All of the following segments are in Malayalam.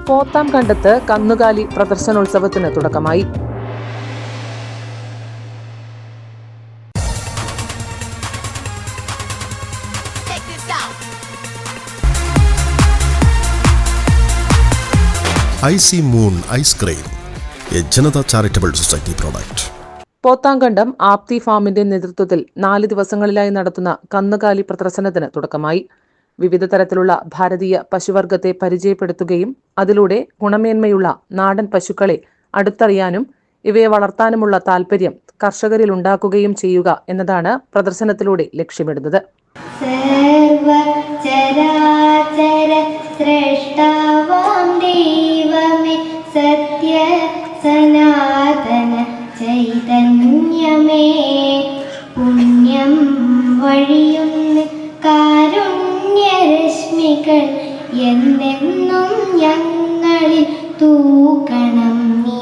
പോത്താംകണ്ടത്ത് കന്നുകാലി പ്രദർശനോത്സവത്തിന് തുടക്കമായി. Icy moon ice cream, A Janata charitable society product. Pothamkandam ആപ്തി ഫാമിന്റെ നേതൃത്വത്തിൽ 4 ദിവസങ്ങളിലായി നടത്തുന്ന കന്നുകാലി പ്രദർശനത്തിന് തുടക്കമായി. വിവിധ തരത്തിലുള്ള ഭാരതീയ പശുവർഗത്തെ പരിചയപ്പെടുത്തുകയും അതിലൂടെ ഗുണമേന്മയുള്ള നാടൻ പശുക്കളെ അടുത്തറിയാനും ഇവയെ വളർത്താനുമുള്ള താൽപര്യം കർഷകരിൽ ഉണ്ടാക്കുകയും ചെയ്യുക എന്നതാണ് പ്രദർശനത്തിലൂടെ ലക്ഷ്യമിടുന്നത്. സത്യ സനാതന ചൈതന്യമേ, പുണ്യം വഴിയുന്ന കാരുണ്യരശ്മികൾ എന്നെന്നും ഞങ്ങളിൽ തൂക്കണം നീ.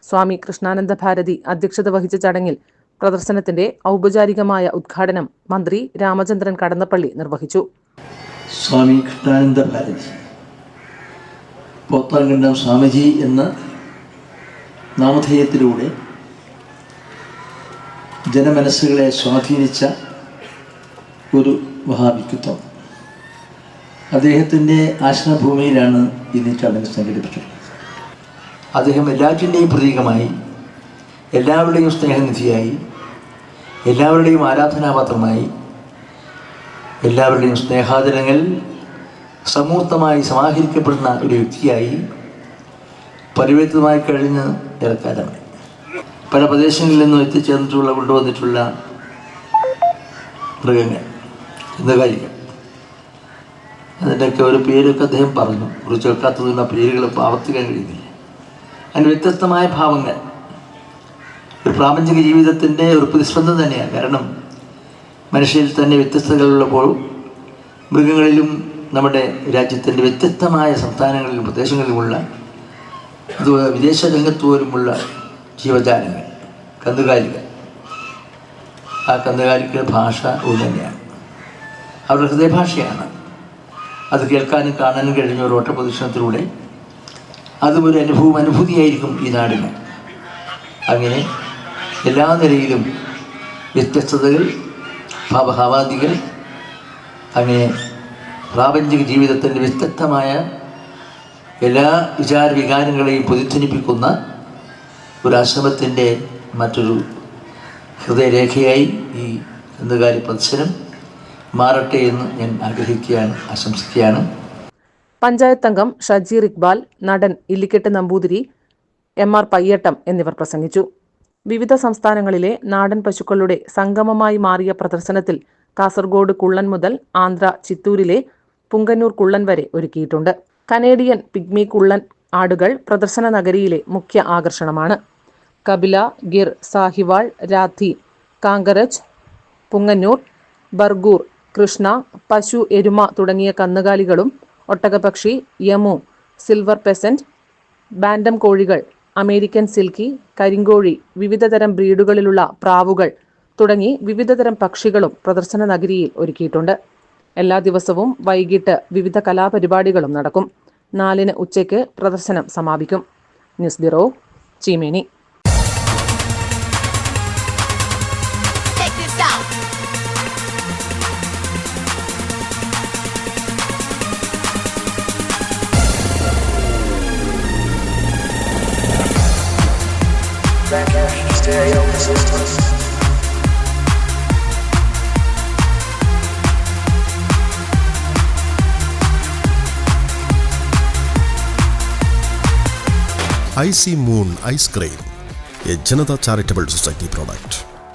സ്വാമി കൃഷ്ണാനന്ദ ഭാരതി അധ്യക്ഷത വഹിച്ച ചടങ്ങിൽ പ്രദർശനത്തിന്റെ ഔപചാരികമായ ഉദ്ഘാടനം മന്ത്രി രാമചന്ദ്രൻ കടന്നപ്പള്ളി നിർവഹിച്ചു. സ്വാമി കൃഷ്ണാനന്ദ ഭാരതി പോത്താംകണ്ടം സ്വാമിജി എന്ന നാമധേയത്തിലൂടെ ജനമനസ്സുകളെ സ്വാധീനിച്ച ഒരു മഹാവ്യക്തിത്വം. അദ്ദേഹത്തിൻ്റെ ആശ്രമഭൂമിയിലാണ് ഇന്ന് ചടങ്ങ് സംഘടിപ്പിച്ചത്. അദ്ദേഹം എല്ലാറ്റിൻ്റെയും പ്രതീകമായി, എല്ലാവരുടെയും സ്നേഹനിധിയായി, എല്ലാവരുടെയും ആരാധനാപാത്രമായി, എല്ലാവരുടെയും സ്നേഹാദരങ്ങൾ സമൂർത്തമായി സമാഹരിക്കപ്പെടുന്ന ഒരു വ്യക്തിയായി പരിവർത്തിതമായി കഴിഞ്ഞ് ഏറെക്കാലമായി. പല പ്രദേശങ്ങളിൽ നിന്നും എത്തിച്ചേർന്നിട്ടുള്ള കൊണ്ടുവന്നിട്ടുള്ള മൃഗങ്ങൾ, കന്നുകാലികൾ, അതിൻ്റെയൊക്കെ ഒരു പേരൊക്കെ അദ്ദേഹം പറഞ്ഞു. കുറിച്ച് വെക്കാത്തതുള്ള പേരുകൾ ആവർത്തിക്കാൻ കഴിയുന്നില്ല. അതിന് വ്യത്യസ്തമായ ഭാവങ്ങൾ ഒരു പ്രാപഞ്ചിക ജീവിതത്തിൻ്റെ ഒരു പ്രതിസ്പന്ദം തന്നെയാണ്. കാരണം മനുഷ്യരിൽ തന്നെ വ്യത്യസ്തതകളുള്ളപ്പോൾ മൃഗങ്ങളിലും നമ്മുടെ രാജ്യത്തിൻ്റെ വ്യത്യസ്തമായ സംസ്ഥാനങ്ങളിലും പ്രദേശങ്ങളിലുമുള്ള അത് വിദേശ രംഗത്ത് പോലുമുള്ള ജീവജാലങ്ങൾ, കന്നുകാലികൾ, ആ കന്നുകാലികളുടെ ഭാഷ ഒന്ന് തന്നെയാണ്. അവരുടെ ഹൃദയഭാഷയാണ്. അത് കേൾക്കാനും കാണാനും കഴിഞ്ഞ ഒരു ഓട്ടപ്രദർശനത്തിലൂടെ അതും ഒരു അനുഭൂതിയായിരിക്കും ഈ നാടിന്. അങ്ങനെ എല്ലാ നിലയിലും വ്യത്യസ്തതകൾ, ഭാവഭാവാദികൾ, അങ്ങനെ പ്രാപഞ്ചിക ജീവിതത്തിൻ്റെ വ്യത്യസ്തമായ എല്ലാ വികാരങ്ങളെയും പ്രതിധ്വനിപ്പിക്കുന്ന ഒരു ആശ്രമത്തിൻ്റെ മറ്റൊരു ഹൃദയരേഖയായി ഈ കന്നുകാലി പ്രദർശനം മാറട്ടെ എന്ന് ഞാൻ ആഗ്രഹിക്കുകയാണ്, ആശംസിക്കുകയാണ്. പഞ്ചായത്ത് അംഗം ഷജീർ ഇക്ബാൽ, നടൻ ഇല്ലിക്കെട്ട് നമ്പൂതിരി, MR പയ്യട്ടം എന്നിവർ പ്രസംഗിച്ചു. വിവിധ സംസ്ഥാനങ്ങളിലെ നാടൻ പശുക്കളുടെ സംഗമമായി മാറിയ പ്രദർശനത്തിൽ കാസർഗോഡ് കുള്ളൻ മുതൽ ആന്ധ്ര ചിത്തൂരിലെ പുങ്കന്നൂർ കുള്ളൻ വരെ ഒരുക്കിയിട്ടുണ്ട്. കനേഡിയൻ പിഗ്മി കുള്ളൻ ആടുകൾ പ്രദർശന നഗരിയിലെ മുഖ്യ ആകർഷണമാണ്. കപില, ഗിർ, സാഹിവാൾ, രാധി, കാങ്കരജ്, പുങ്ങന്നൂർ, ബർഗൂർ, കൃഷ്ണ, പശു, എരുമ തുടങ്ങിയ കന്നുകാലികളും ഒട്ടകപക്ഷി, യമു, സിൽവർ പെസന്റ്, ബാൻഡം കോഴികൾ, അമേരിക്കൻ സിൽക്കി, കരിങ്കോഴി, വിവിധതരം ബ്രീഡുകളിലുള്ള പ്രാവുകൾ തുടങ്ങി വിവിധതരം പക്ഷികളും പ്രദർശന നഗരിയിൽ ഒരുക്കിയിട്ടുണ്ട്. എല്ലാ ദിവസവും വൈകിട്ട് വിവിധ കലാപരിപാടികളും നടക്കും. 4-ന് ഉച്ചയ്ക്ക് പ്രദർശനം സമാപിക്കും. News bureau, Cheemeni. Icy moon ice cream, A Janata charitable society product.